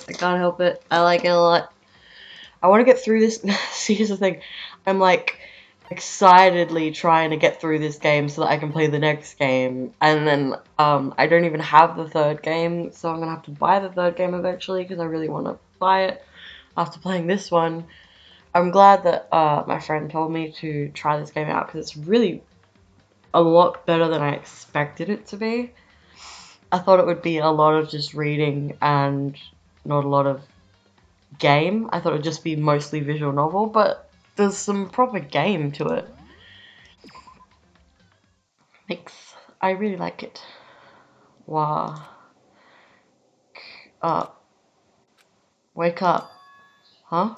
I can't help it. I like it a lot. I want to get through this. See, here's the thing. I'm like excitedly trying to get through this game so that I can play the next game. And then I don't even have the third game, so I'm gonna have to buy the third game eventually because I really want to buy it after playing this one. I'm glad that my friend told me to try this game out because it's really a lot better than I expected it to be. I thought it would be a lot of just reading and not a lot of game. I thought it would just be mostly visual novel, but there's some proper game to it. Thanks. I really like it. Wow. Wake up. Huh?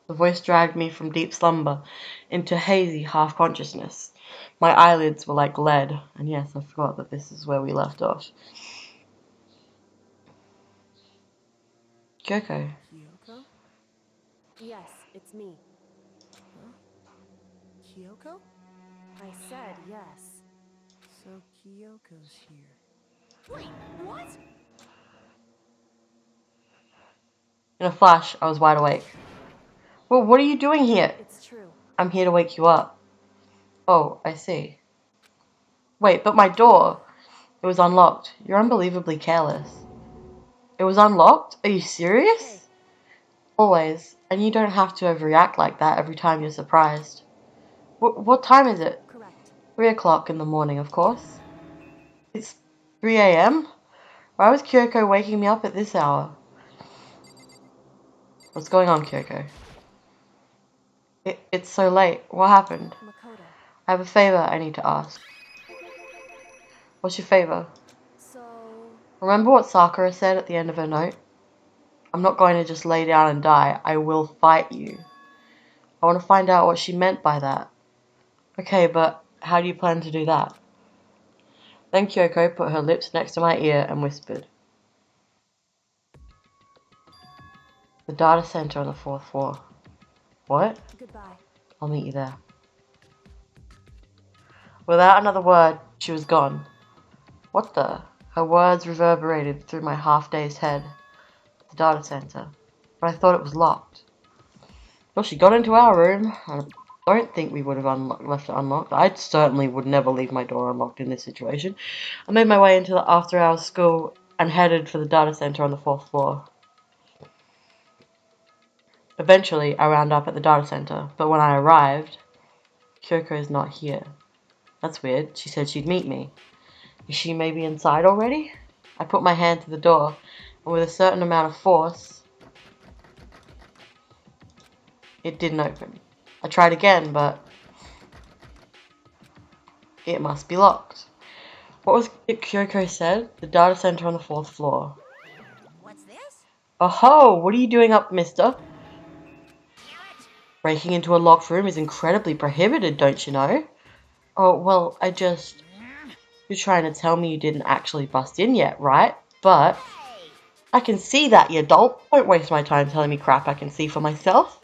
The voice dragged me from deep slumber into hazy half-consciousness. My eyelids were like lead, and yes, I forgot that this is where we left off. Kyoko. Kyoko? Yes, it's me. Huh? Kyoko? I said yes. So Kyoko's here. Wait, what? In a flash, I was wide awake. Well, what are you doing here? It's true. I'm here to wake you up. Oh, I see. Wait, but my door. It was unlocked. You're unbelievably careless. It was unlocked? Are you serious? Hey. Always. And you don't have to overreact like that every time you're surprised. What time is it? Correct. 3 o'clock in the morning, of course. It's 3 a.m.? Why was Kyoko waking me up at this hour? What's going on, Kyoko? It's so late. What happened? Makoto. I have a favor I need to ask. What's your favor? So... Remember what Sakura said at the end of her note? I'm not going to just lay down and die. I will fight you. I want to find out what she meant by that. Okay, but how do you plan to do that? Then Kyoko put her lips next to my ear and whispered. The data center on the 4th floor. What? Goodbye. I'll meet you there. Without another word, she was gone. What the? Her words reverberated through my half-dazed head. The data center. But I thought it was locked. Well, she got into our room. I don't think we would have left it unlocked. I certainly would never leave my door unlocked in this situation. I made my way into the after-hours school and headed for the data center on the 4th floor. Eventually, I wound up at the data center, but when I arrived, Kyoko is not here. That's weird. She said she'd meet me. Is she maybe inside already? I put my hand to the door, and with a certain amount of force, it didn't open. I tried again, but it must be locked. What was it Kyoko said? The data center on the 4th floor. What's this? Oh-ho! What are you doing up, mister? Breaking into a locked room is incredibly prohibited, don't you know? Oh, well, You're trying to tell me you didn't actually bust in yet, right? But I can see that, you dolt. Don't waste my time telling me crap I can see for myself.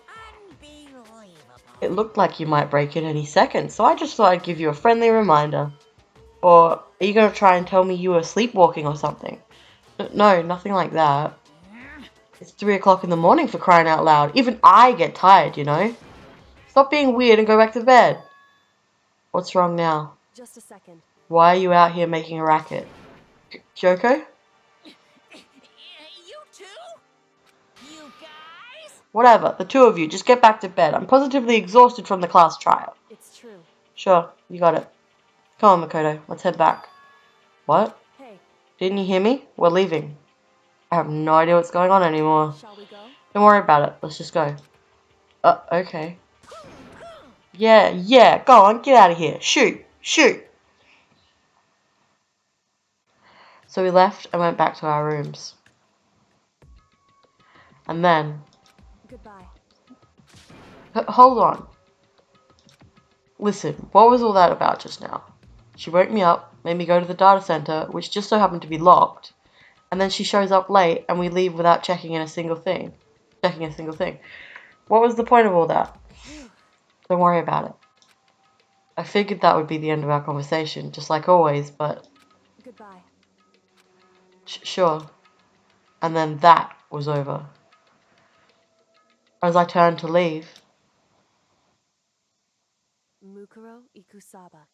It looked like you might break in any second, so I just thought I'd give you a friendly reminder. Or are you going to try and tell me you were sleepwalking or something? No, nothing like that. It's 3 o'clock in the morning, for crying out loud. Even I get tired, you know? Stop being weird and go back to bed. What's wrong now? Just a second. Why are you out here making a racket? Kyoko? You too? You guys? Whatever, the two of you, just get back to bed. I'm positively exhausted from the class trial. It's true. Sure, you got it. Come on, Makoto, let's head back. What? Hey. Didn't you hear me? We're leaving. I have no idea what's going on anymore. Shall we go? Don't worry about it, let's just go. Okay. Yeah, go on, get out of here. Shoot. So we left and went back to our rooms. And then... Goodbye. Hold on. Listen, what was all that about just now? She woke me up, made me go to the data center, which just so happened to be locked, and then she shows up late and we leave without checking a single thing. What was the point of all that? Don't worry about it. I figured that would be the end of our conversation, just like always, but... Goodbye. Sure. And then that was over. As I turned to leave, Mukuro Ikusaba.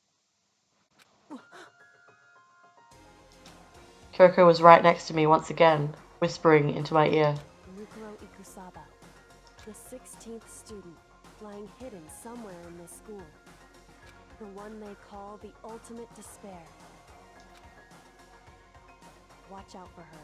Kyoko was right next to me once again, whispering into my ear. Mukuro Ikusaba, the 16th student, lying hidden somewhere in this school. The one they call the ultimate despair. Watch out for her.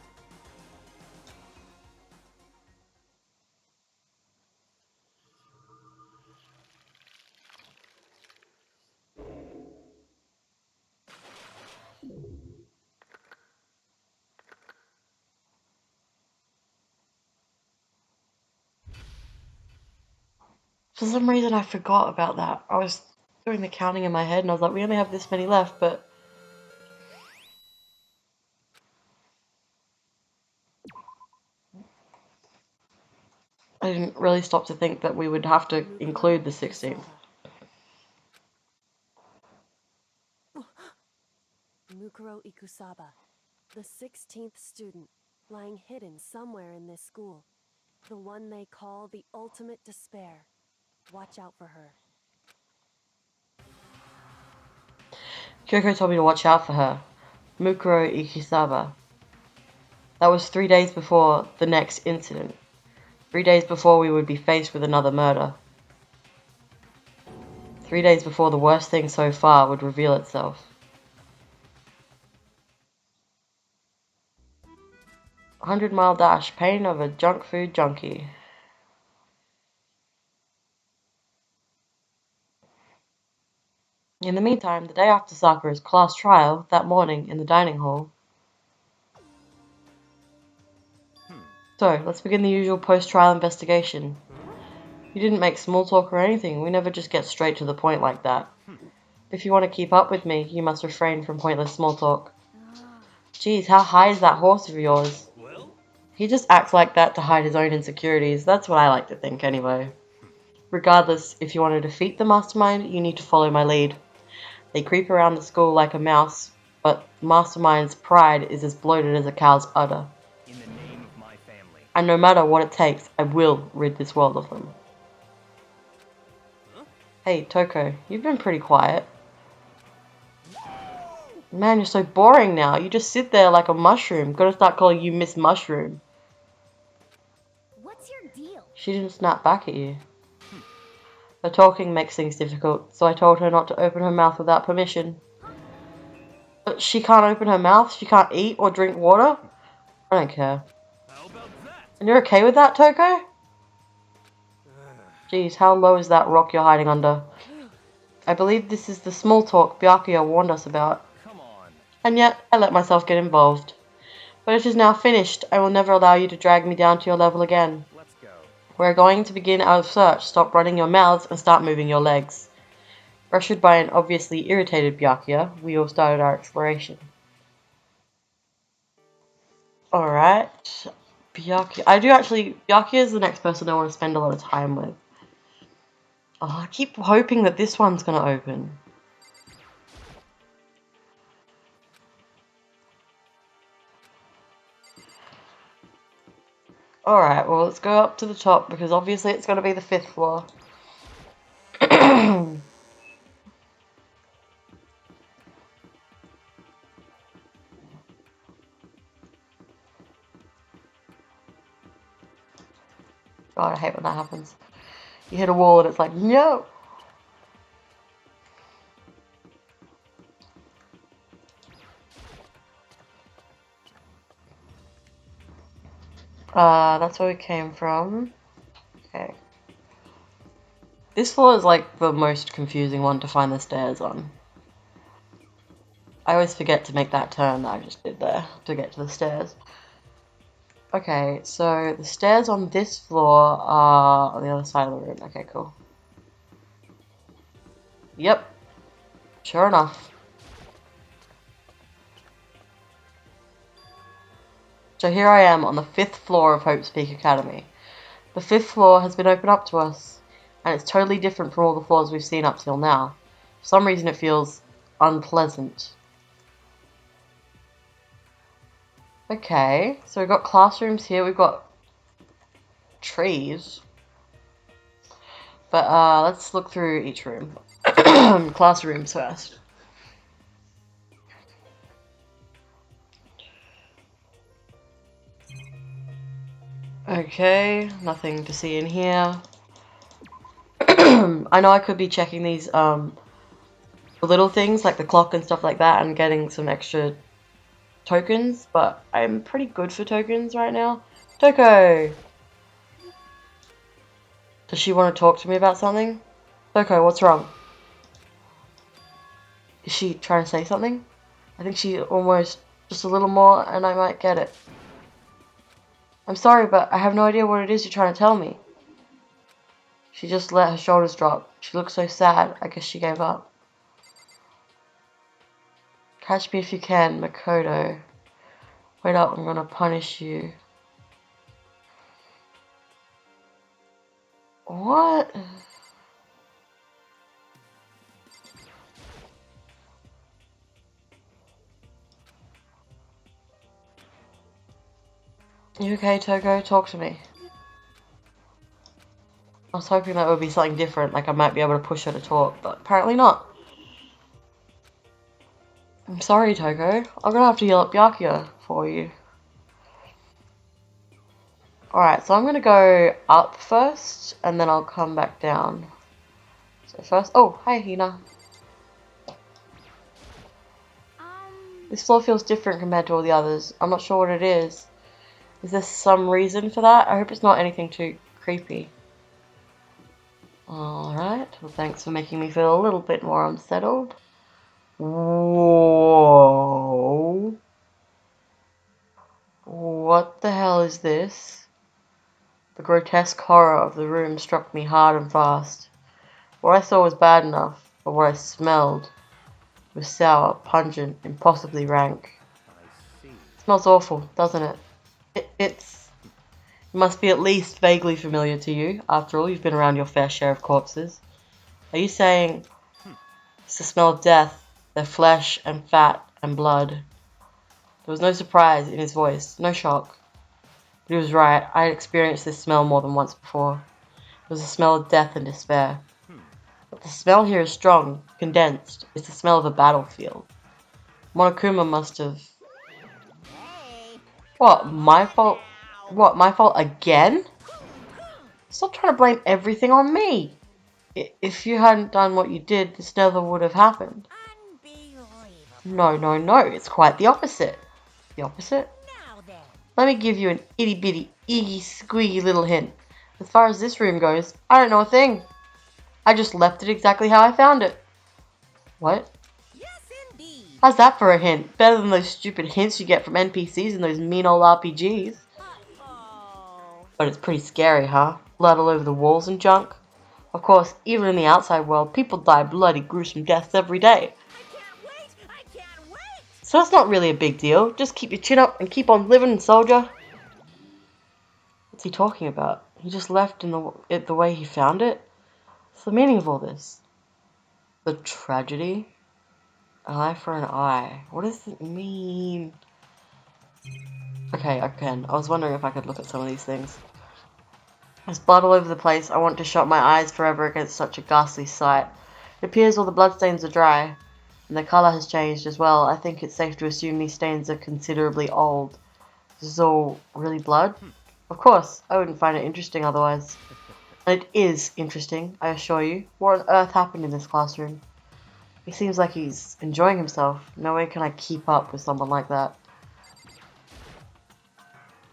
For some reason I forgot about that. I was doing the counting in my head and I was like, we only have this many left, but I didn't really stop to think that we would have to include the 16th. Mukuro Ikusaba, the 16th student, lying hidden somewhere in this school. The one they call the ultimate despair. Watch out for her. Kyoko told me to watch out for her. Mukuro Ikisaba. That was 3 days before the next incident. 3 days before we would be faced with another murder. 3 days before the worst thing so far would reveal itself. 100-mile dash, pain of a junk food junkie. In the meantime, the day after Sakura's class trial, that morning in the dining hall. So, let's begin the usual post-trial investigation. You didn't make small talk or anything, we never just get straight to the point like that. If you want to keep up with me, you must refrain from pointless small talk. Geez, how high is that horse of yours? He just acts like that to hide his own insecurities, that's what I like to think anyway. Regardless, if you want to defeat the mastermind, you need to follow my lead. They creep around the school like a mouse, but Mastermind's pride is as bloated as a cow's udder. In the name of my family. And no matter what it takes, I will rid this world of them. Hey, Toko, you've been pretty quiet. Man, you're so boring now. You just sit there like a mushroom. Gotta start calling you Miss Mushroom. What's your deal? She didn't snap back at you. Her talking makes things difficult, so I told her not to open her mouth without permission. But she can't open her mouth? She can't eat or drink water? I don't care. How about that? And you're okay with that, Toko? Geez, how low is that rock you're hiding under? I believe this is the small talk Byakuya warned us about. Come on. And yet, I let myself get involved. But it is now finished. I will never allow you to drag me down to your level again. Let's go. We're going to begin our search. Stop running your mouths and start moving your legs. Pressured by an obviously irritated Byakuya, we all started our exploration. Alright. Byakuya is the next person I want to spend a lot of time with. Oh, I keep hoping that this one's going to open. Alright, well let's go up to the top because obviously it's going to be the 5th floor. God, I hate when that happens. You hit a wall and it's like, no! That's where we came from. Okay. This floor is like the most confusing one to find the stairs on. I always forget to make that turn that I just did there to get to the stairs. Okay, so the stairs on this floor are on the other side of the room. Okay, cool. Yep. Sure enough. So here I am on the 5th floor of Hope's Peak Academy. The 5th floor has been opened up to us, and it's totally different from all the floors we've seen up till now. For some reason it feels unpleasant. Okay, so we've got classrooms here, we've got trees. But let's look through each room. Classrooms first. Okay, nothing to see in here. I know I could be checking these little things like the clock and stuff like that and getting some extra tokens, but I'm pretty good for tokens right now. Toko! Does she want to talk to me about something? Toko, what's wrong? Is she trying to say something? I think she almost just a little more and I might get it. I'm sorry, but I have no idea what it is you're trying to tell me. She just let her shoulders drop. She looked so sad. I guess she gave up. Catch me if you can, Makoto. Wait up, I'm gonna punish you. What? You okay, Toko? Talk to me. I was hoping that would be something different, like I might be able to push her to talk, but apparently not. I'm sorry, Toko. I'm gonna have to yell at Byakuya for you. Alright, so I'm gonna go up first, and then I'll come back down. So first... Oh, hi, Hina. This floor feels different compared to all the others. I'm not sure what it is. Is there some reason for that? I hope it's not anything too creepy. Alright, well thanks for making me feel a little bit more unsettled. Whoa. What the hell is this? The grotesque horror of the room struck me hard and fast. What I saw was bad enough, but what I smelled was sour, pungent, impossibly rank. I see. It smells awful, doesn't it? It must be at least vaguely familiar to you. After all, you've been around your fair share of corpses. Are you saying it's the smell of death, their flesh and fat and blood? There was no surprise in his voice, no shock. But he was right. I had experienced this smell more than once before. It was the smell of death and despair. But the smell here is strong, condensed. It's the smell of a battlefield. Monokuma must have... What, my fault? What, my fault again? Stop trying to blame everything on me. If you hadn't done what you did, this never would have happened. No, no, no. It's quite the opposite. The opposite? Let me give you an itty-bitty, iggy-squeaky little hint. As far as this room goes, I don't know a thing. I just left it exactly how I found it. What? How's that for a hint? Better than those stupid hints you get from NPCs in those mean old RPGs. But it's pretty scary, huh? Blood all over the walls and junk. Of course, even in the outside world, people die bloody, gruesome deaths every day. So it's not really a big deal. Just keep your chin up and keep on living, soldier. What's he talking about? He just left in the way he found it? What's the meaning of all this? The tragedy? An eye for an eye. What does it mean? Okay, I can. I was wondering if I could look at some of these things. There's blood all over the place. I want to shut my eyes forever against such a ghastly sight. It appears all the bloodstains are dry, and the colour has changed as well. I think it's safe to assume these stains are considerably old. This is all really blood? Of course, I wouldn't find it interesting otherwise. And it is interesting, I assure you. What on earth happened in this classroom? He seems like he's enjoying himself. No way can I keep up with someone like that.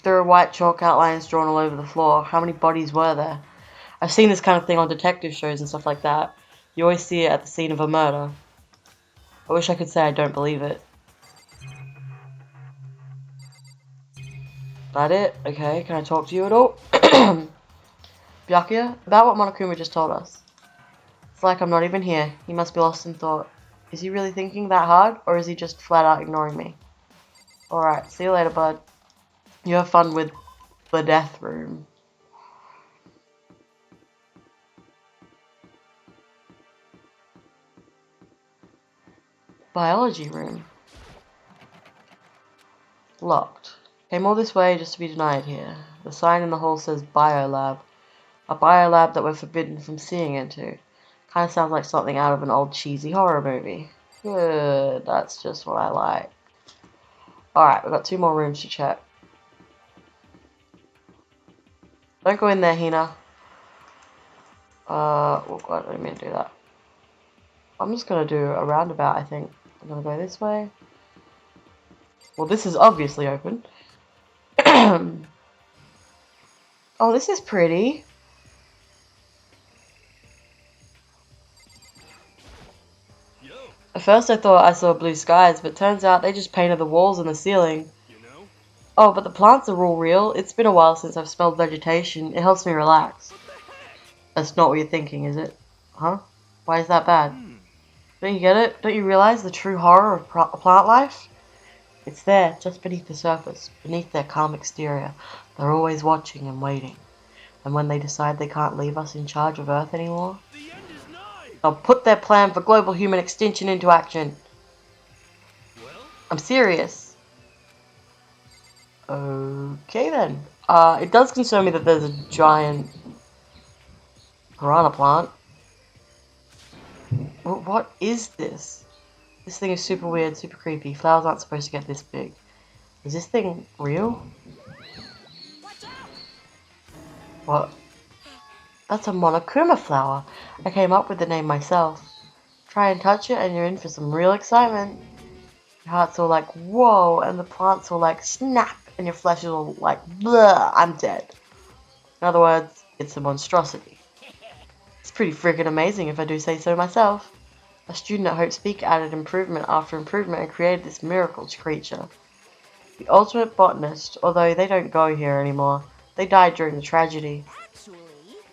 There are white chalk outlines drawn all over the floor. How many bodies were there? I've seen this kind of thing on detective shows and stuff like that. You always see it at the scene of a murder. I wish I could say I don't believe it. That it? Okay, can I talk to you at all? Byakuya, about what Monokuma just told us. It's like I'm not even here. He must be lost in thought. Is he really thinking that hard, or is he just flat out ignoring me? Alright, see you later, bud. You have fun with the death room. Biology room. Locked. Came all this way just to be denied here. The sign in the hall says Biolab. A biolab that we're forbidden from seeing into. Kind of sounds like something out of an old cheesy horror movie. Good, that's just what I like. Alright, we've got 2 more rooms to check. Don't go in there, Hina. Oh god, I didn't mean to do that. I'm just gonna do a roundabout, I think. I'm gonna go this way. Well, this is obviously open. Oh, this is pretty. Yo, At first I thought I saw blue skies, but turns out they just painted the walls and the ceiling. you know? Oh, but the plants are all real. It's been a while since I've smelled vegetation. It helps me relax. What the heck? That's not what you're thinking, is it? Huh? Why is that bad? Hmm. Don't you get it? Don't you realize the true horror of plant life? It's there, just beneath the surface, beneath their calm exterior. They're always watching and waiting. And when they decide they can't leave us in charge of Earth anymore, The end is nigh. they'll put their plan for global human extinction into action. Well, I'm serious. Okay then. It does concern me that there's a giant piranha plant. What is this? This thing is super weird, super creepy. Flowers aren't supposed to get this big. Is this thing real? What? That's a Monokuma flower. I came up with the name myself. Try and touch it and you're in for some real excitement. Your heart's all like, whoa, and the plant's all like, snap, and your flesh is all like, bleh, I'm dead. In other words, it's a monstrosity. It's pretty freaking amazing if I do say so myself. A student at Hope Speak added improvement after improvement and created this miracle creature. The ultimate botanist, although they don't go here anymore. They died during the tragedy.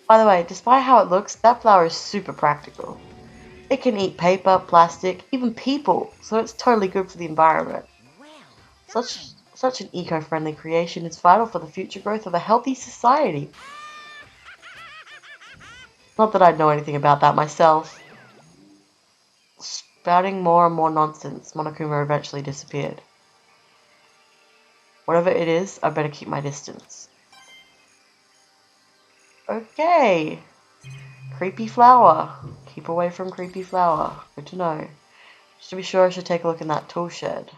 By the way, despite how it looks, that flower is super practical. It can eat paper, plastic, even people, so it's totally good for the environment. Such an eco-friendly creation is vital for the future growth of a healthy society. Not that I know anything about that myself. Spouting more and more nonsense, Monokuma eventually disappeared. Whatever it is, I better keep my distance. Okay. Creepy flower. Keep away from creepy flower. Good to know. Just to be sure, I should take a look in that tool shed.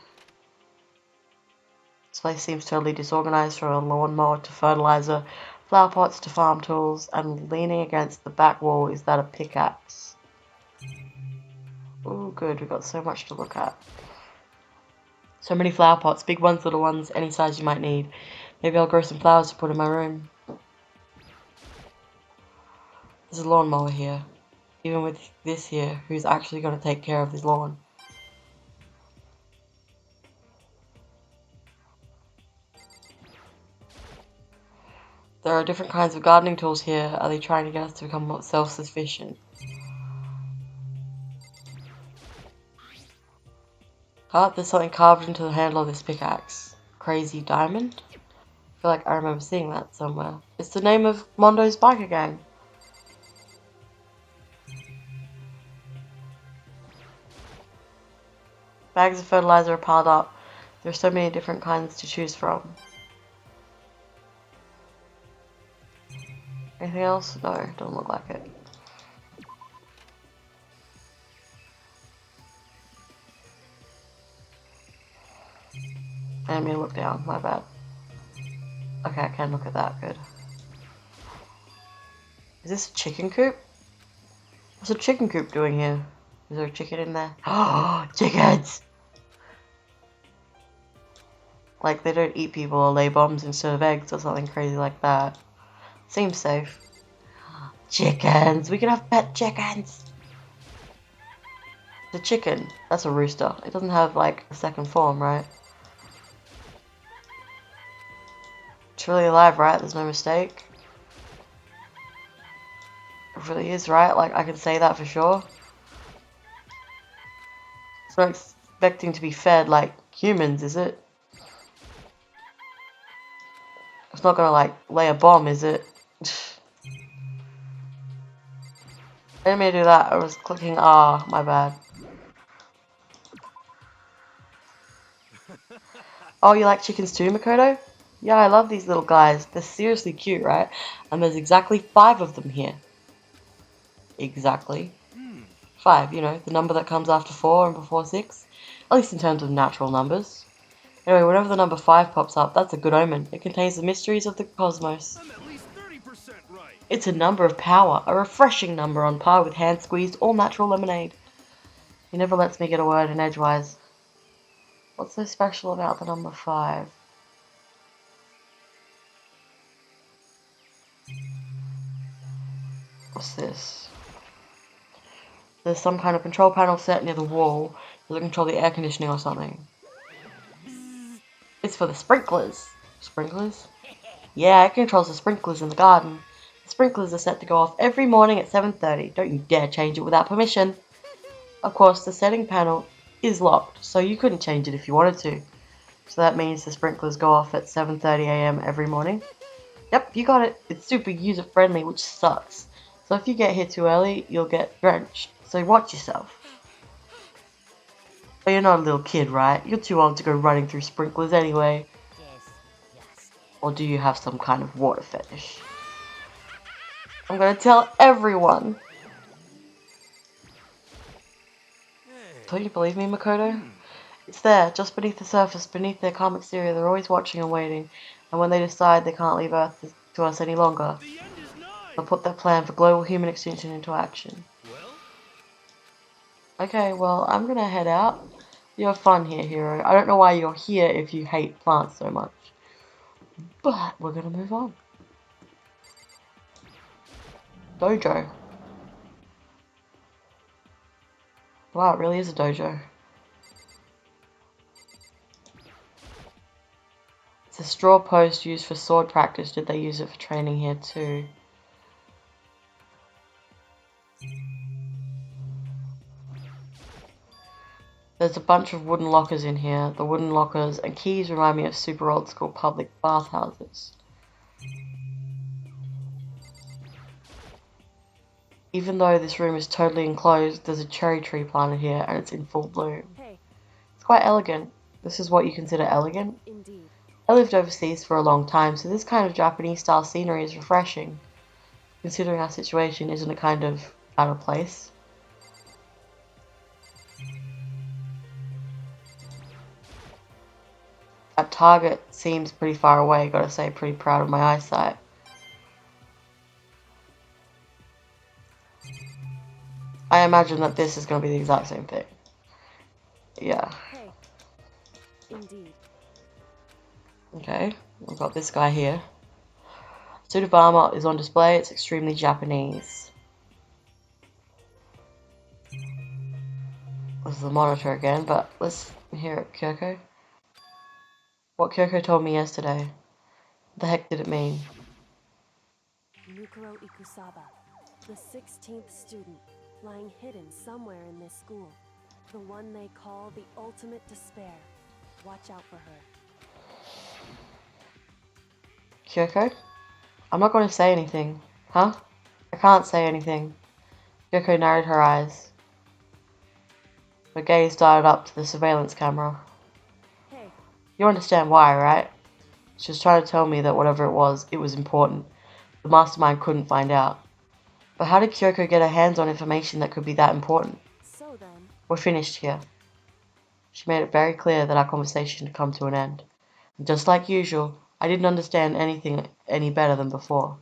This place seems totally disorganized, from a lawnmower to fertilizer, flower pots to farm tools, and leaning against the back wall is that a pickaxe. Ooh, good, we've got so much to look at. So many flower pots, big ones, little ones, any size you might need. Maybe I'll grow some flowers to put in my room. There's a lawnmower here. Even with this here, who's actually going to take care of this lawn? There are different kinds of gardening tools here. Are they trying to get us to become more self-sufficient? Oh, there's something carved into the handle of this pickaxe. Crazy diamond? I feel like I remember seeing that somewhere. It's the name of Mondo's biker gang. Bags of fertilizer are piled up. There are so many different kinds to choose from. Anything else? No, doesn't look like it. I didn't mean to look down, my bad. Okay, I can look at that, good. Is this a chicken coop? What's a chicken coop doing here? Is there a chicken in there? Oh, chickens! Like they don't eat people or lay bombs instead of eggs or something crazy like that. Seems safe. Chickens! We can have pet chickens! The chicken. That's a rooster. It doesn't have like a second form, right? It's really alive, right? There's no mistake. It really is, right? Like I can say that for sure. It's not expecting to be fed like humans, is it? It's not gonna like lay a bomb, is it? I didn't mean to do that. I was clicking R, my bad. Oh, you like chickens too, Makoto? Yeah, I love these little guys. They're seriously cute, right? And there's exactly 5 of them here. Exactly. 5, you know, the number that comes after 4 and before 6. At least in terms of natural numbers. Anyway, whenever the number 5 pops up, that's a good omen. It contains the mysteries of the cosmos. I'm at least 30% right. It's a number of power, a refreshing number on par with hand-squeezed all-natural lemonade. He never lets me get a word in edgewise. What's so special about the number 5? What's this? There's some kind of control panel set near the wall. Does it control the air conditioning or something? It's for the sprinklers. Sprinklers? Yeah, it controls the sprinklers in the garden. The sprinklers are set to go off every morning at 7:30. Don't you dare change it without permission. Of course, the setting panel is locked, so you couldn't change it if you wanted to. So that means the sprinklers go off at 7:30 a.m. every morning. Yep, you got it. It's super user-friendly, which sucks. So if you get here too early, you'll get drenched. So watch yourself. But you're not a little kid, right? You're too old to go running through sprinklers anyway. Or do you have some kind of water fetish? I'm gonna tell everyone. Don't you believe me, Makoto? It's there, just beneath the surface, beneath their calm exterior. They're always watching and waiting. And when they decide they can't leave Earth to us any longer, The end is nigh. they'll put their plan for global human extinction into action. Well, Okay, well, I'm gonna head out. You have fun here, hero. I don't know why you're here if you hate plants so much. But we're gonna move on. Dojo. Wow, it really is a dojo. It's a straw post used for sword practice. Did they use it for training here too? There's a bunch of wooden lockers in here. The wooden lockers and keys remind me of super old school public bathhouses. Even though this room is totally enclosed, there's a cherry tree planted here and it's in full bloom. Hey, It's quite elegant. This is what you consider elegant? indeed. I lived overseas for a long time, so this kind of Japanese-style scenery is refreshing. Considering our situation, isn't it kind of out of place? That target seems pretty far away, gotta say, pretty proud of my eyesight. I imagine that this is gonna be the exact same thing. Yeah. Hey, indeed. Okay, we've got this guy here. Suit of armor is on display, it's extremely Japanese. This is the monitor again, but let's hear it, Kyoko. What Kyoko told me yesterday. What the heck did it mean? Mukuro Ikusaba, the 16th student, lying hidden somewhere in this school. The one they call the ultimate despair. Watch out for her. Kyoko? I'm not going to say anything. Huh? I can't say anything. Kyoko narrowed her eyes. Her gaze darted up to the surveillance camera. Hey, You understand why, right? She was trying to tell me that whatever it was important. The mastermind couldn't find out. But how did Kyoko get her hands on information that could be that important? so then, We're finished here. She made it very clear that our conversation had come to an end. And just like usual, I didn't understand anything any better than before.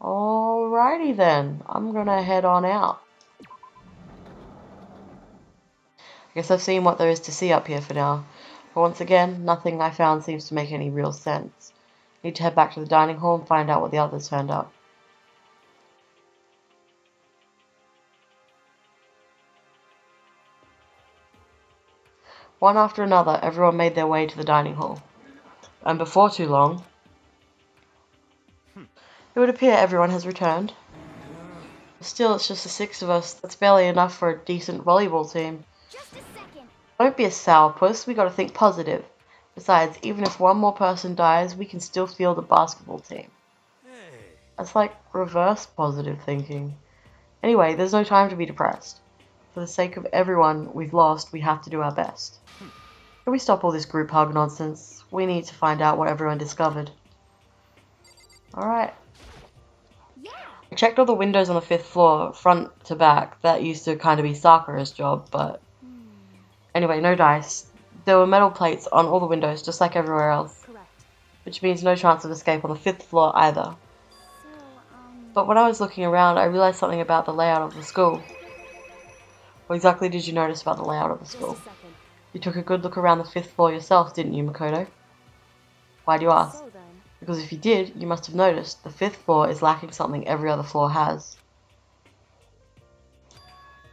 Alrighty then, I'm gonna head on out. I guess I've seen what there is to see up here for now. But once again, nothing I found seems to make any real sense. Need to head back to the dining hall and find out what the others turned up. One after another, everyone made their way to the dining hall. And before too long, it would appear everyone has returned. Still, it's just the 6 of us. That's barely enough for a decent volleyball team. Just a second. Don't be a sourpuss, we gotta think positive. Besides, even if one more person dies, we can still field a basketball team. hey. That's like reverse positive thinking. Anyway, there's no time to be depressed. For the sake of everyone we've lost, we have to do our best. Can we stop all this group hug nonsense? We need to find out what everyone discovered. Alright. Yeah. I checked all the windows on the 5th floor, front to back. That used to kind of be Sakura's job, but... Anyway, no dice. There were metal plates on all the windows, just like everywhere else. Correct. Which means no chance of escape on the 5th floor either. So, But when I was looking around, I realized something about the layout of the school. What exactly did you notice about the layout of the just school? a second. You took a good look around the 5th floor yourself, didn't you, Makoto? Why do you ask? So then, Because if you did, you must have noticed the 5th floor is lacking something every other floor has.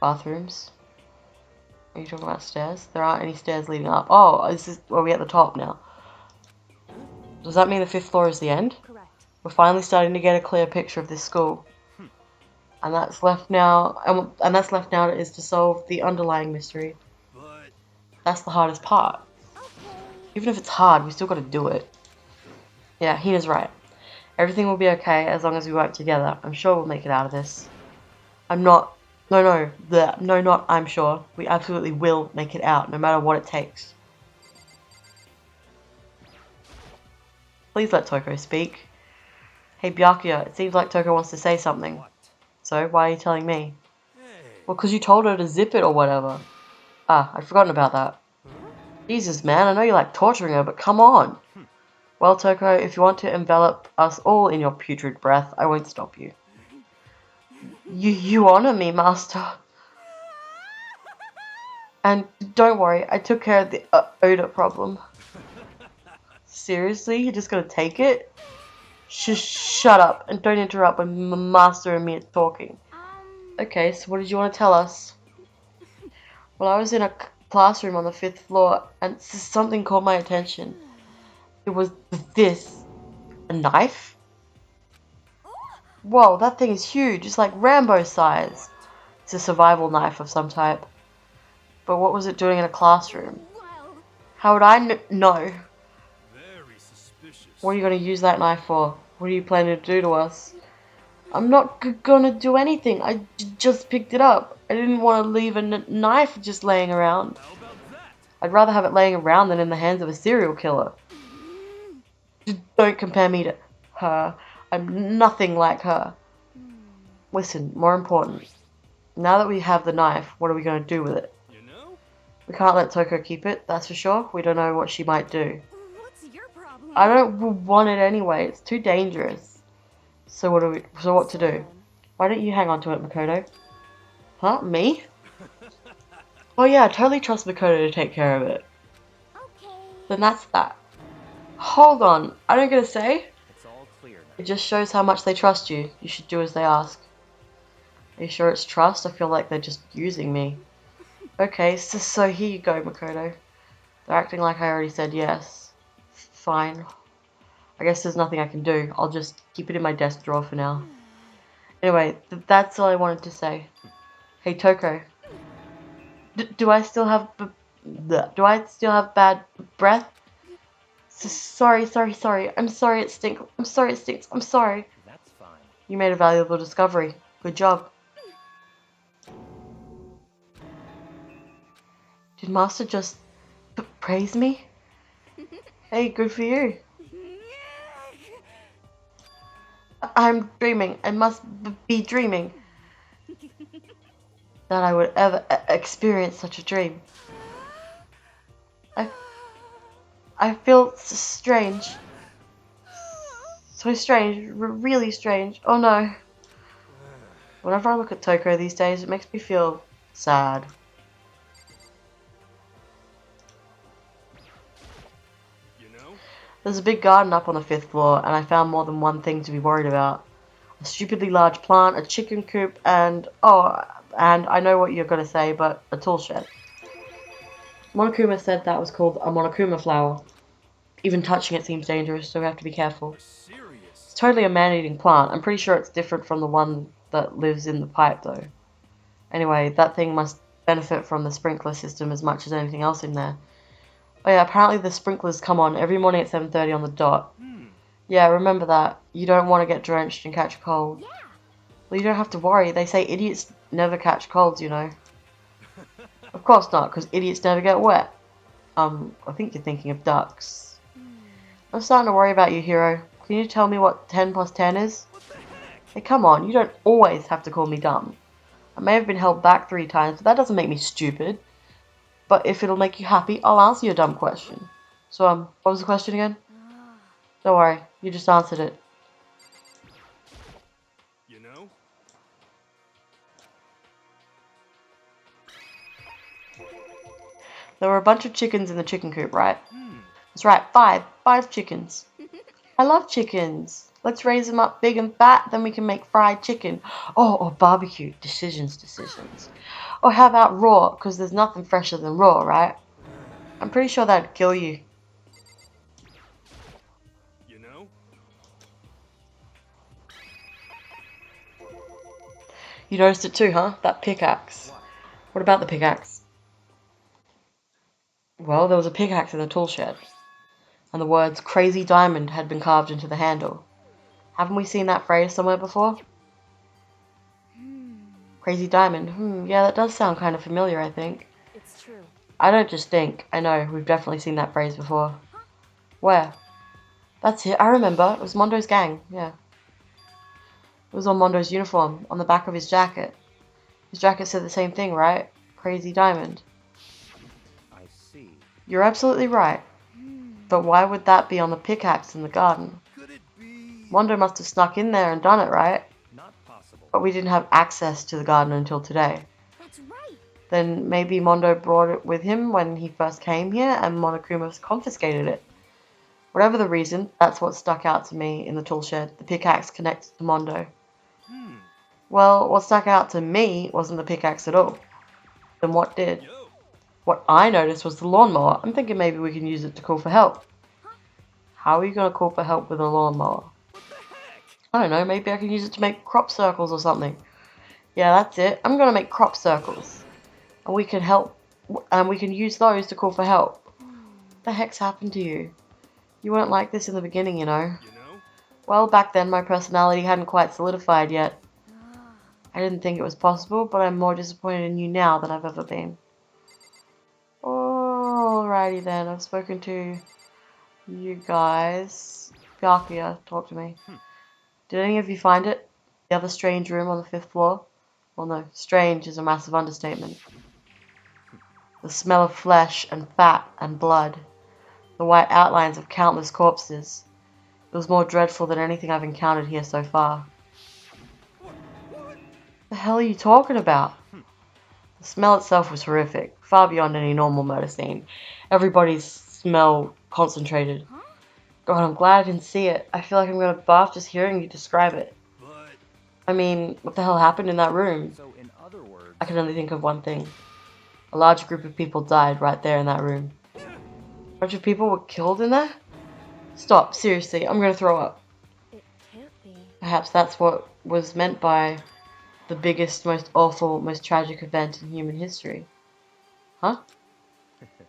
Bathrooms. Are you talking about stairs? There aren't any stairs leading up. Oh, are we at the top now? Does that mean the 5th floor is the end? correct. We're finally starting to get a clear picture of this school. And that's left now, and that's left now is to solve the underlying mystery. But That's the hardest part. Okay. Even if it's hard, we still gotta do it. Yeah, Hina's right. Everything will be okay as long as we work together. I'm sure we'll make it out of this. I'm not... I'm sure. We absolutely will make it out, no matter what it takes. Please let Toko speak. Hey, Byakuya, it seems like Toko wants to say something. what? So, why are you telling me? Hey. Well, 'cause you told her to zip it or whatever. Ah, I'd forgotten about that. Jesus, man, I know you like torturing her, but come on. Well, Toko, if you want to envelop us all in your putrid breath, I won't stop you. You honor me, Master. And don't worry, I took care of the odor problem. Seriously? You're just gonna take it? Shut up and don't interrupt when Master and me are talking. Okay, so what did you want to tell us? Well, I was in a classroom on the 5th floor and something caught my attention. It was this. A knife? Whoa, that thing is huge. It's like Rambo size. It's a survival knife of some type. But what was it doing in a classroom? Well, How would I know? Very suspicious. What are you going to use that knife for? What are you planning to do to us? I'm not gonna do anything. I just picked it up. I didn't want to leave a knife just laying around. How about that? I'd rather have it laying around than in the hands of a serial killer. Don't compare me to her. I'm nothing like her. Listen, more important. Now that we have the knife, what are we going to do with it? You know? We can't let Toko keep it, that's for sure. We don't know what she might do. what's your problem? I don't want it anyway. It's too dangerous. So what to do? Why don't you hang on to it, Makoto? Huh? Me? Oh yeah, I totally trust Makoto to take care of it. Okay. Then that's that. Hold on, I don't get a say? It's all clear now. It just shows how much they trust you. You should do as they ask. Are you sure it's trust? I feel like they're just using me. Okay, so here you go, Makoto. They're acting like I already said yes. Fine. I guess there's nothing I can do. I'll just keep it in my desk drawer for now. Anyway, that's all I wanted to say. Hey, Toko. Do I still have bad breath? Sorry. I'm sorry it stinks. I'm sorry. That's fine. You made a valuable discovery. Good job. Did Master just praise me? Hey, good for you. I'm dreaming. I must be dreaming. That I would ever experience such a dream. I feel strange. So strange. Really strange. Oh no. Whenever I look at Toko these days, it makes me feel sad. You know? There's a big garden up on the 5th floor, and I found more than one thing to be worried about. A stupidly large plant, a chicken coop, and I know what you're gonna say, but a tool shed. Monokuma said that was called a Monokuma flower. Even touching it seems dangerous, so we have to be careful. Serious. It's totally a man-eating plant. I'm pretty sure it's different from the one that lives in the pipe, though. Anyway, that thing must benefit from the sprinkler system as much as anything else in there. Oh yeah, apparently the sprinklers come on every morning at 7:30 on the dot. Yeah, remember that. You don't want to get drenched and catch a cold. Yeah. Well, you don't have to worry. They say idiots never catch colds, you know. Of course not, because idiots never get wet. I think you're thinking of ducks. I'm starting to worry about you, hero. Can you tell me what 10 plus 10 is? Hey, come on, you don't always have to call me dumb. I may have been held back 3 times, but that doesn't make me stupid. But if it'll make you happy, I'll answer your dumb question. So, what was the question again? Don't worry, you just answered it. You know? There were a bunch of chickens in the chicken coop, right? That's right, 5. 5 chickens. I love chickens. Let's raise them up big and fat, then we can make fried chicken. Oh, or barbecue. Decisions. Or how about raw? Because there's nothing fresher than raw, right? I'm pretty sure that'd kill you. You know? You noticed it too, huh? That pickaxe. What about the pickaxe? Well, there was a pickaxe in the tool shed, and the words Crazy Diamond had been carved into the handle. Haven't we seen that phrase somewhere before? Crazy Diamond. Yeah, that does sound kind of familiar, I think. It's true. I don't just think. I know, we've definitely seen that phrase before. Where? That's it, I remember. It was Mondo's gang, yeah. It was on Mondo's uniform, on the back of his jacket. His jacket said the same thing, right? Crazy Diamond. I see. You're absolutely right. But why would that be on the pickaxe in the garden? Could it be? Mondo must have snuck in there and done it, right? Not possible. But we didn't have access to the garden until today. That's right. Then maybe Mondo brought it with him when he first came here and Monokuma confiscated it. Whatever the reason, that's what stuck out to me in the tool shed. The pickaxe connected to Mondo. Well, what stuck out to me wasn't the pickaxe at all. Then what did? Yo. What I noticed was the lawnmower. I'm thinking maybe we can use it to call for help. How are you going to call for help with a lawnmower? What the heck? I don't know, maybe I can use it to make crop circles or something. Yeah, that's it. I'm going to make crop circles. And we can help, and we can use those to call for help. What the heck's happened to you? You weren't like this in the beginning, you know. You know? Well, back then my personality hadn't quite solidified yet. I didn't think it was possible, but I'm more disappointed in you now than I've ever been. Alrighty then, I've spoken to you guys. Byakuya, talk to me. Did any of you find it? The other strange room on the 5th floor? Well, no, strange is a massive understatement. The smell of flesh and fat and blood. The white outlines of countless corpses. It was more dreadful than anything I've encountered here so far. What? The hell are you talking about? The smell itself was horrific, far beyond any normal murder scene. Everybody's smell concentrated. God, I'm glad I didn't see it. I feel like I'm gonna barf just hearing you describe it. But I mean, what the hell happened in that room? So, in other words, I can only think of one thing. A large group of people died right there in that room. A bunch of people were killed in there? Stop, seriously, I'm gonna throw up. It can't be. Perhaps that's what was meant by the biggest, most awful, most tragic event in human history. Huh?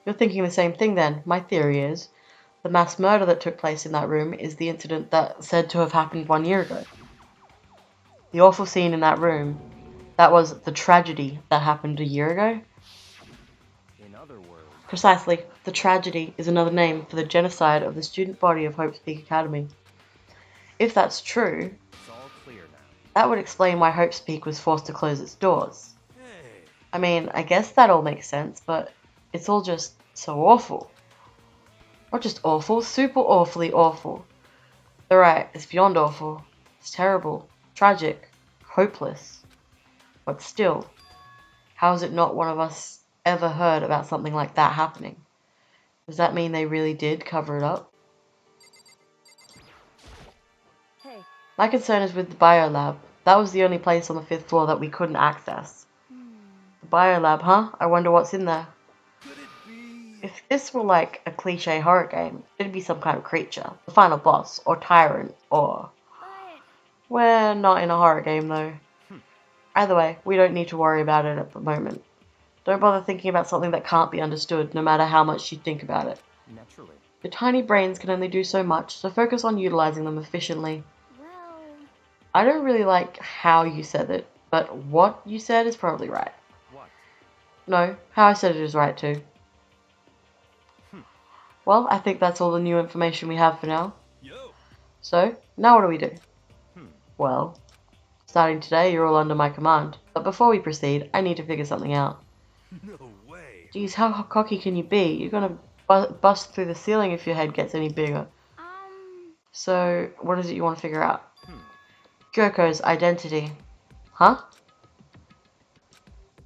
You're thinking the same thing then. My theory is, the mass murder that took place in that room is the incident that's said to have happened 1 year ago. The awful scene in that room, that was the tragedy that happened a year ago? in other words, Precisely. The tragedy is another name for the genocide of the student body of Hope's Peak Academy. If that's true, it's all clear now. that would explain why Hope's Peak was forced to close its doors. hey, I mean, I guess that all makes sense, but it's all just so awful. Not just awful, super awfully awful. They're right, it's beyond awful. It's terrible, tragic, hopeless. But still, how is it not one of us ever heard about something like that happening? Does that mean they really did cover it up? Hey, My concern is with the biolab. That was the only place on the 5th floor that we couldn't access. The biolab, huh? I wonder what's in there. could it be? If this were like a cliche horror game, it'd be some kind of creature. The final boss, or tyrant, or... We're not in a horror game though. Either way, we don't need to worry about it at the moment. Don't bother thinking about something that can't be understood, no matter how much you think about it. Naturally. Your tiny brains can only do so much, so focus on utilizing them efficiently. well, I don't really like how you said it, but what you said is probably right. What? No, how I said it is right too. Well, I think that's all the new information we have for now. Yo. So, now what do we do? Hmm. Well, starting today, you're all under my command. But before we proceed, I need to figure something out. No way. Geez, how cocky can you be? You're gonna bust through the ceiling if your head gets any bigger. So, what is it you want to figure out? Kyoko's identity. Huh?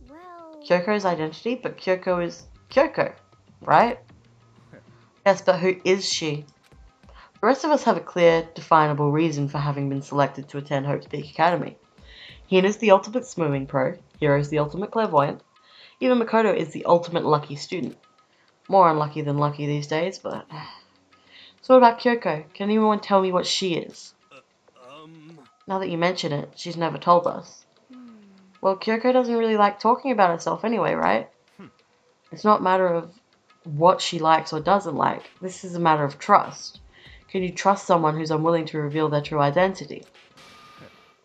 Well, Kyoko's identity? But Kyoko is Kyoko, right? Yes, but who is she? The rest of us have a clear, definable reason for having been selected to attend Hope's Peak Academy. Hina's the ultimate smoothing pro, Hiro's the ultimate clairvoyant, even Makoto is the ultimate lucky student. More unlucky than lucky these days, but... So what about Kyoko? Can anyone tell me what she is? Now that you mention it, she's never told us. Well, Kyoko doesn't really like talking about herself anyway, right? It's not a matter of what she likes or doesn't like. This is a matter of trust. Can you trust someone who's unwilling to reveal their true identity?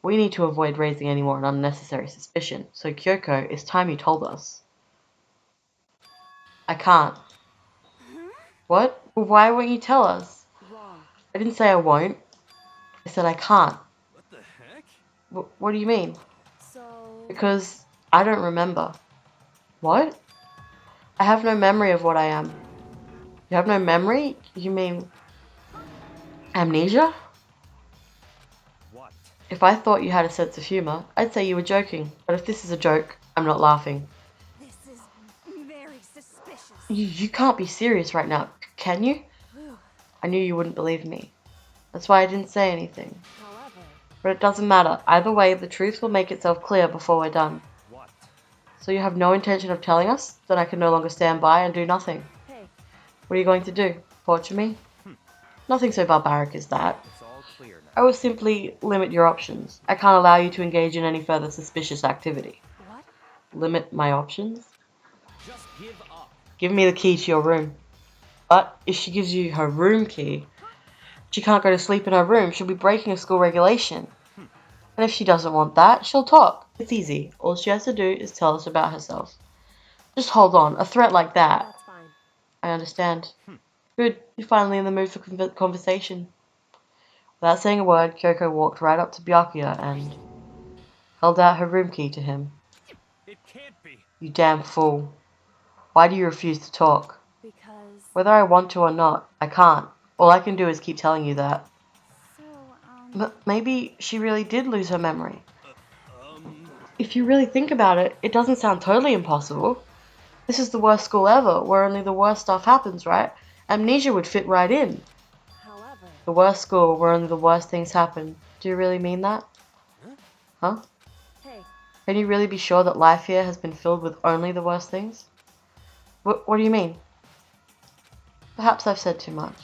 We need to avoid raising any more unnecessary suspicion, so Kyoko, it's time you told us. I can't. What? Well, why won't you tell us? Wrong. I didn't say I won't. I said I can't. What the heck? What do you mean? So. Because I don't remember. What? I have no memory of what I am. You have no memory? You mean amnesia? What? If I thought you had a sense of humor, I'd say you were joking. But if this is a joke, I'm not laughing. this is very suspicious. You can't be serious right now, can you? Whew. I knew you wouldn't believe me. That's why I didn't say anything. However. But it doesn't matter. Either way, the truth will make itself clear before we're done. What? So you have no intention of telling us? Then I can no longer stand by and do nothing. Hey. What are you going to do? Torture me? Nothing so barbaric as that. It's all clear I now. will simply limit your options. I can't allow you to engage in any further suspicious activity. What? Limit my options? Just give up. Give me the key to your room. But if she gives you her room key, she can't go to sleep in her room. She'll be breaking a school regulation. And if she doesn't want that, she'll talk. It's easy. All she has to do is tell us about herself. Just hold on. A threat like that. That's fine. I understand. Good. You're finally in the mood for conversation. Without saying a word, Kyoko walked right up to Byakuya and held out her room key to him. It can't be. You damn fool. Why do you refuse to talk? Because. Whether I want to or not, I can't. All I can do is keep telling you that. So, Maybe she really did lose her memory. If you really think about it, it doesn't sound totally impossible. This is the worst school ever, where only the worst stuff happens, right? Amnesia would fit right in. However. The worst school, where only the worst things happen. Do you really mean that? Huh? Hey. Can you really be sure that life here has been filled with only the worst things? What do you mean? Perhaps I've said too much.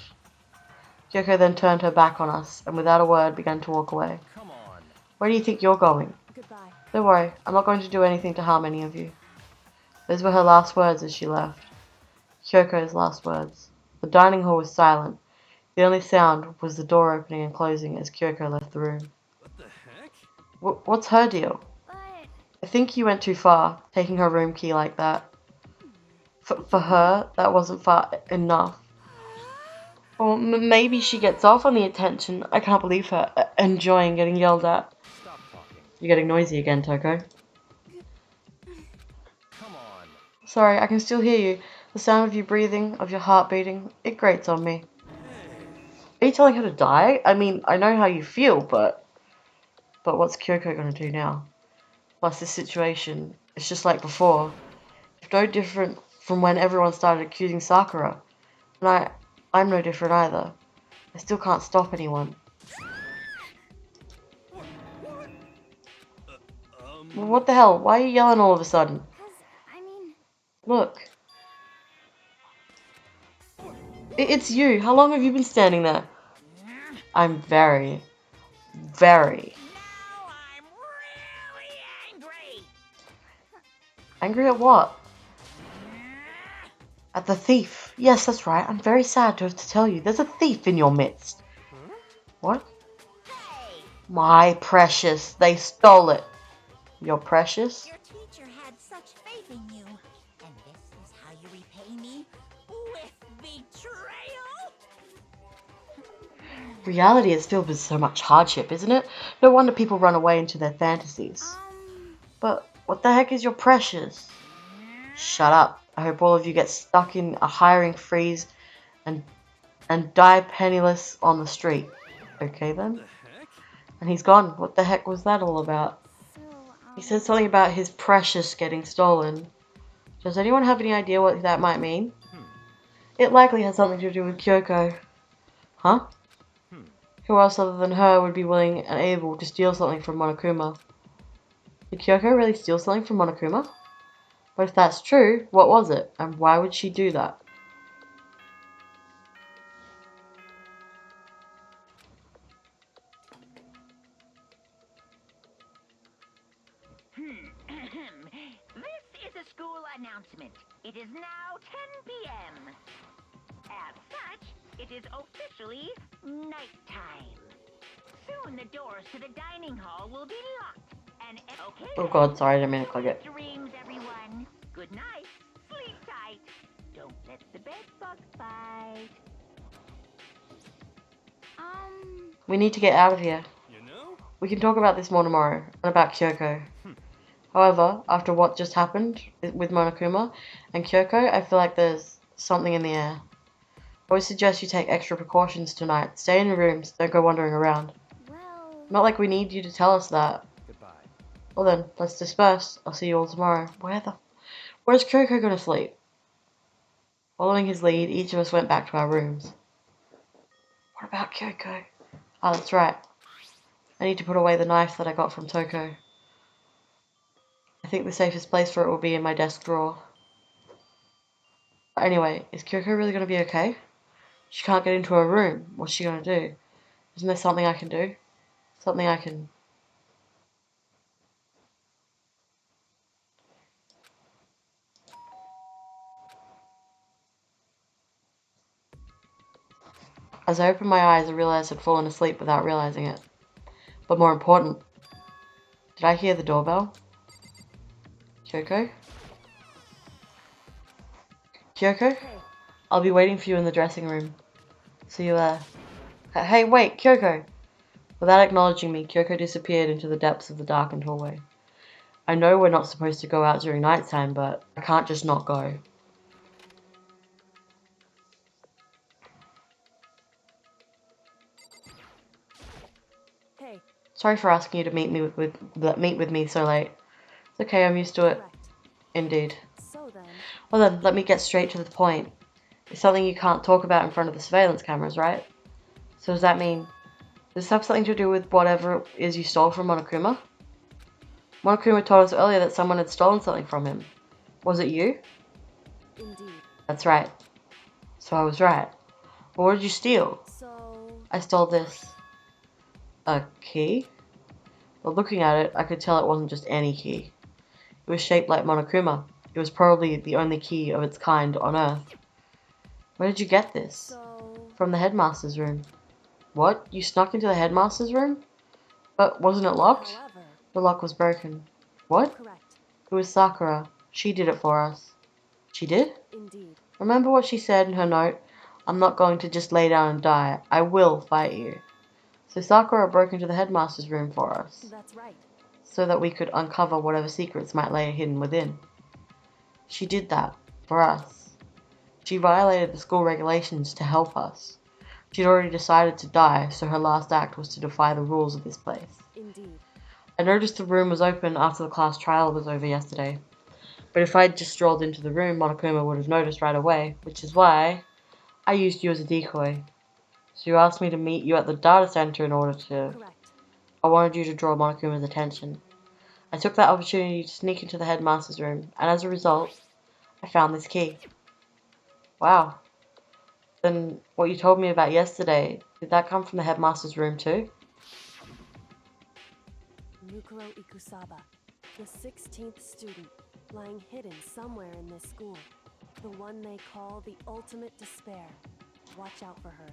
Kyoko then turned her back on us, and without a word began to walk away. Come on. Where do you think you're going? Goodbye. Don't worry, I'm not going to do anything to harm any of you. Those were her last words as she left. Kyoko's last words. The dining hall was silent. The only sound was the door opening and closing as Kyoko left the room. What the heck? What's her deal? but I think you went too far, taking her room key like that. For her, that wasn't far enough. Or maybe she gets off on the attention. I can't believe her. Enjoying getting yelled at. Stop talking. You're getting noisy again, Toko. Come on. Sorry, I can still hear you. The sound of you breathing, of your heart beating, it grates on me. Are you telling her to die? I mean, I know how you feel, but what's Kyoko gonna do now? Plus, this situation, it's just like before. It's no different from when everyone started accusing Sakura. And I'm no different either. I still can't stop anyone. What? Well, what the hell? Why are you yelling all of a sudden? I mean, Look. It's you. How long have you been standing there? I'm very, very now I'm really angry. angry at what? At the thief. Yes, that's right. I'm very sad to have to tell you. There's a thief in your midst. What? Hey, My precious. They stole it. Your precious? your teacher had such faith in you. And this is how you repay me? With betrayal? Reality is filled with so much hardship, isn't it? No wonder people run away into their fantasies. But what the heck is your precious? Shut up. I hope all of you get stuck in a hiring freeze and die penniless on the street. Okay then? The heck? And he's gone. What the heck was that all about? So, He said something about his precious getting stolen. Does anyone have any idea what that might mean? It likely has something to do with Kyoko. Huh? Who else other than her would be willing and able to steal something from Monokuma? Did Kyoko really steal something from Monokuma? But if that's true, what was it? And why would she do that? This is a school announcement. It is now 10 p.m. As such, it is officially nighttime. Soon the doors to the dining hall will be locked. And okay. Oh god, sorry, I didn't mean to click it. Dreams, everyone. Good night. Sleep tight. Don't let the bed bug bite. We need to get out of here. You know? We can talk about this more tomorrow, and about Kyoko. However, after what just happened with Monokuma and Kyoko, I feel like there's something in the air. I would suggest you take extra precautions tonight. Stay in your rooms, don't go wandering around. Well, Not like we need you to tell us that. Goodbye. Well then, let's disperse. I'll see you all tomorrow. Where's Kyoko gonna sleep? Following his lead, each of us went back to our rooms. What about Kyoko? Oh, that's right. I need to put away the knife that I got from Toko. I think the safest place for it will be in my desk drawer. But anyway, is Kyoko really gonna be okay? She can't get into her room. What's she gonna do? Isn't there something I can do? Something I can... As I opened my eyes, I realized I'd fallen asleep without realizing it. But more important, did I hear the doorbell? Kyoko? Kyoko? I'll be waiting for you in the dressing room. See you there. Hey, wait, Kyoko! Without acknowledging me, Kyoko disappeared into the depths of the darkened hallway. I know we're not supposed to go out during nighttime, but I can't just not go. Hey, Sorry for asking you to meet with me so late. It's okay, I'm used to it. correct. Indeed. So then, Well then, let me get straight to the point. It's something you can't talk about in front of the surveillance cameras, right? So does that mean... Does this have something to do with whatever it is you stole from Monokuma? Monokuma told us earlier that someone had stolen something from him. Was it you? indeed. That's right. So I was right. But what did you steal? So, I stole this. A key? Well, looking at it, I could tell it wasn't just any key. It was shaped like Monokuma. It was probably the only key of its kind on Earth. Where did you get this? so, From the headmaster's room. What? You snuck into the headmaster's room? But wasn't it locked? however, The lock was broken. What? correct. It was Sakura. She did it for us. She did? Indeed. Remember what she said in her note? I'm not going to just lay down and die. I will fight you. So Sakura broke into the headmaster's room for us, That's right. so that we could uncover whatever secrets might lay hidden within. She did that for us. She violated the school regulations to help us. She'd already decided to die, so her last act was to defy the rules of this place. Indeed. I noticed the room was open after the class trial was over yesterday. But if I'd just strolled into the room, Monokuma would have noticed right away, which is why I used you as a decoy. So you asked me to meet you at the data center in order to... Correct. I wanted you to draw Monokuma's attention. I took that opportunity to sneak into the headmaster's room, and as a result, I found this key. Wow. Then what you told me about yesterday, did that come from the headmaster's room too? Mukuro Ikusaba, the 16th student, lying hidden somewhere in this school. The one they call the ultimate despair. Watch out for her.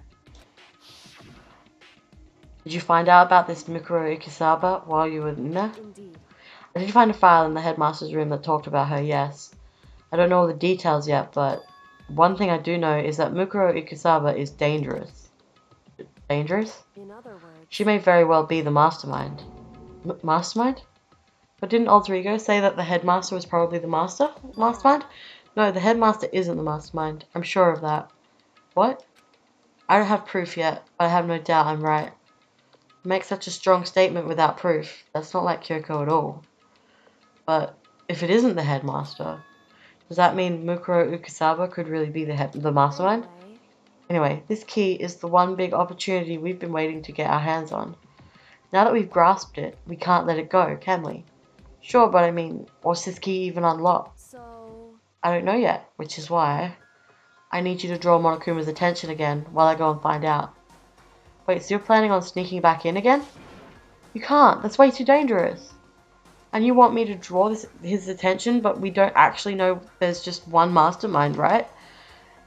Did you find out about this Mikuro Ikusaba while you were in there? Indeed. I did find a file in the headmaster's room that talked about her, yes. I don't know all the details yet, but one thing I do know is that Mukuro Ikusaba is dangerous. dangerous? In other words, She may very well be the mastermind. Mastermind? But didn't Alter Ego say that the headmaster was probably the mastermind? No, the headmaster isn't the mastermind. I'm sure of that. What? I don't have proof yet, but I have no doubt I'm right. Make such a strong statement without proof. That's not like Kyoko at all. But if it isn't the headmaster, does that mean Mukuro Ukusaba could really be the mastermind? Anyway, this key is the one big opportunity we've been waiting to get our hands on. Now that we've grasped it, we can't let it go, can we? Sure, but I mean, what's this key even unlock? So, I don't know yet, which is why I need you to draw Monokuma's attention again while I go and find out. Wait, so you're planning on sneaking back in again? You can't, that's way too dangerous. And you want me to draw his attention, but we don't actually know there's just one mastermind, right?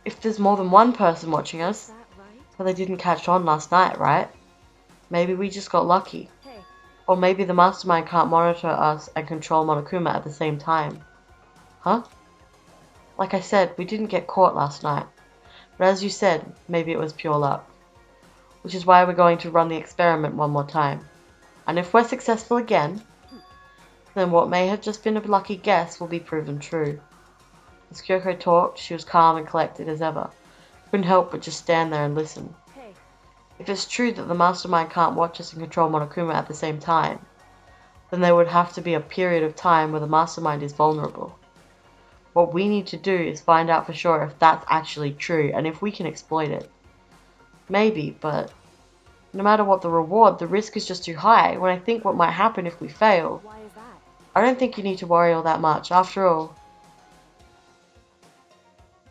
If there's more than one person watching is us, that right? well, they didn't catch on last night, right? Maybe we just got lucky. Hey, Or maybe the mastermind can't monitor us and control Monokuma at the same time. Huh? Like I said, we didn't get caught last night. But as you said, maybe it was pure luck. Which is why we're going to run the experiment one more time. And if we're successful again, then what may have just been a lucky guess will be proven true. As Kyoko talked, she was calm and collected as ever. Couldn't help but just stand there and listen. hey, If it's true that the mastermind can't watch us and control Monokuma at the same time, then there would have to be a period of time where the mastermind is vulnerable. What we need to do is find out for sure if that's actually true and if we can exploit it. Maybe, but no matter what the reward, the risk is just too high when I think what might happen if we fail. why is that? I don't think you need to worry all that much. After all,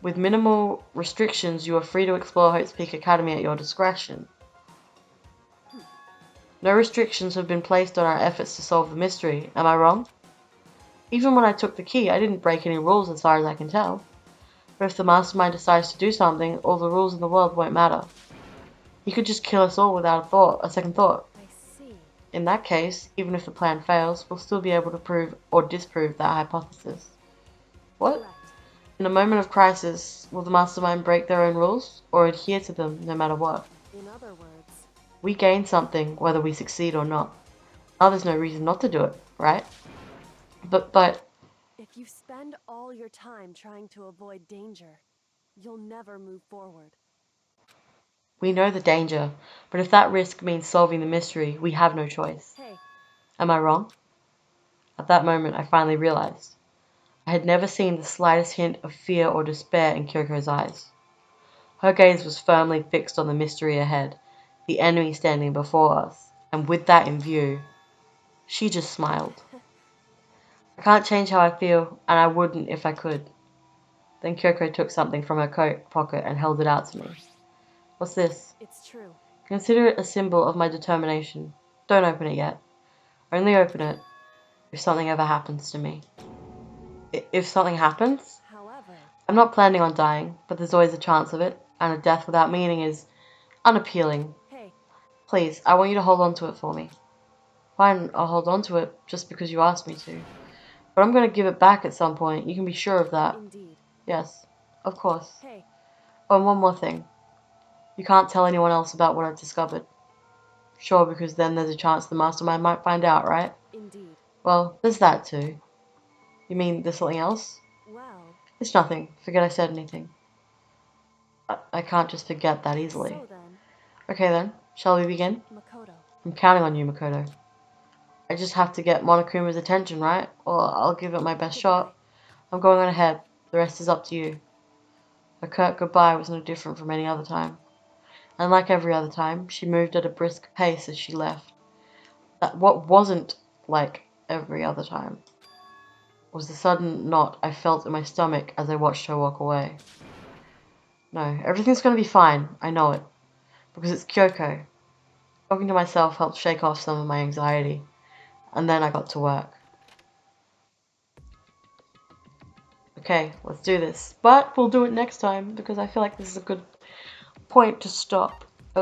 with minimal restrictions, you are free to explore Hope's Peak Academy at your discretion. No restrictions have been placed on our efforts to solve the mystery, am I wrong? Even when I took the key, I didn't break any rules as far as I can tell. But if the mastermind decides to do something, all the rules in the world won't matter. He could just kill us all without a second thought. I see. In that case, even if the plan fails, we'll still be able to prove or disprove that hypothesis. What? Correct. In a moment of crisis, will the mastermind break their own rules, or adhere to them no matter what? In other words, We gain something, whether we succeed or not. Now there's no reason not to do it, right? But, if you spend all your time trying to avoid danger, you'll never move forward. we know the danger, but if that risk means solving the mystery, we have no choice. Hey, Am I wrong? At that moment, I finally realized. I had never seen the slightest hint of fear or despair in Kyoko's eyes. Her gaze was firmly fixed on the mystery ahead, the enemy standing before us, and with that in view, she just smiled. I can't change how I feel, and I wouldn't if I could. Then Kyoko took something from her coat pocket and held it out to me. What's this? it's true. Consider it a symbol of my determination. Don't open it yet. Only open it if something ever happens to me. If something happens? However, I'm not planning on dying, but there's always a chance of it, and a death without meaning is unappealing. hey, Please, I want you to hold on to it for me. Fine, I'll hold on to it just because you asked me to. But I'm going to give it back at some point. You can be sure of that. indeed. Yes, of course. Hey, Oh, and one more thing. You can't tell anyone else about what I've discovered. Sure, because then there's a chance the mastermind might find out, right? indeed. Well, there's that too. You mean there's something else? Well, It's nothing. Forget I said anything. I can't just forget that easily. so then, Okay then, shall we begin? Makoto. I'm counting on you, Makoto. I just have to get Monokuma's attention, right? Well, I'll give it my best shot. I'm going on ahead. The rest is up to you. Her curt goodbye was no different from any other time. And like every other time, she moved at a brisk pace as she left. That what wasn't like every other time was the sudden knot I felt in my stomach as I watched her walk away. No, everything's gonna be fine, I know it. Because it's Kyoko. Talking to myself helped shake off some of my anxiety. And then I got to work. Okay, let's do this. But we'll do it next time because I feel like this is a good point to stop.